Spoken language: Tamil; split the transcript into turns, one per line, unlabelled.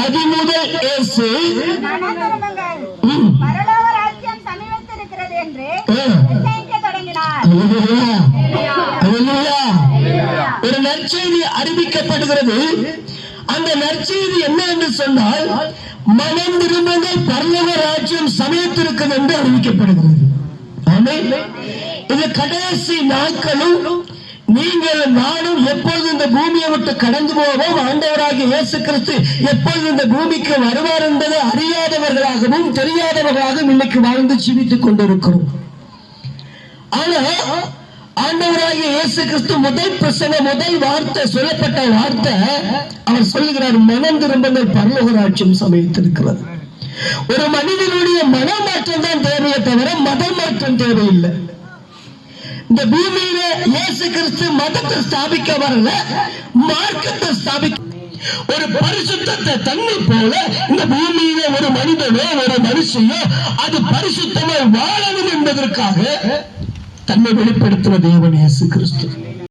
அதிமுதல் இயேசு
பரலோக ராஜ்யம் சமீபத்திருக்கிறது என்று தொடங்கினார்.
ஒரு நற்செய்தி அறிவிக்கப்படுகிறது. அந்த நற்செய்தி என்ன என்று சொன்னால், மனம் திரும்புங்கள், பரலோக ராஜ்யம் சமீபத்திருக்கிறது என்று அறிவிக்கப்படுகிறது. இது கடைசி நாட்களும் நீங்கள் நானும் எப்பொழுது இந்த பூமியை விட்டு கடந்து போவோம், ஆண்டவராகிய இயேசு கிறிஸ்து எப்பொழுது இந்த பூமிக்கு வருவார் என்பதை அறியாதவர்களாகவும் தெரியாதவர்களாகவும் இன்னைக்கு வாழ்ந்து ஜீவித்துக் கொண்டிருக்கிறோம். ஆனா ஆண்டவராகிய இயேசு கிறிஸ்து முதல் பிரசங்க முதல் வார்த்தை சொல்லப்பட்ட வார்த்தை அவர் சொல்லுகிறார், மனம் திரும்புங்கள், பரலோக ராஜ்யம் சமீபத்திருக்கிறது. ஒரு மனிதனுடைய மனமாற்றம் தான் தேவையே தவிர மத மாற்றம் தேவையில்லை. இந்த பூமியில இயேசு கிறிஸ்து மதத்தை ஸ்தாபிக்க வரல, மார்க்கத்தை ஸ்தாபிக்க. ஒரு பரிசுத்தத்தை தன்னை போல இந்த பூமியில ஒரு மனிதனோ ஒரு மனுஷனோ அது பரிசுத்தமாய் வாழணும் என்பதற்காக தன்னை வெளிப்படுத்துವ தேவன் இயேசு கிறிஸ்து.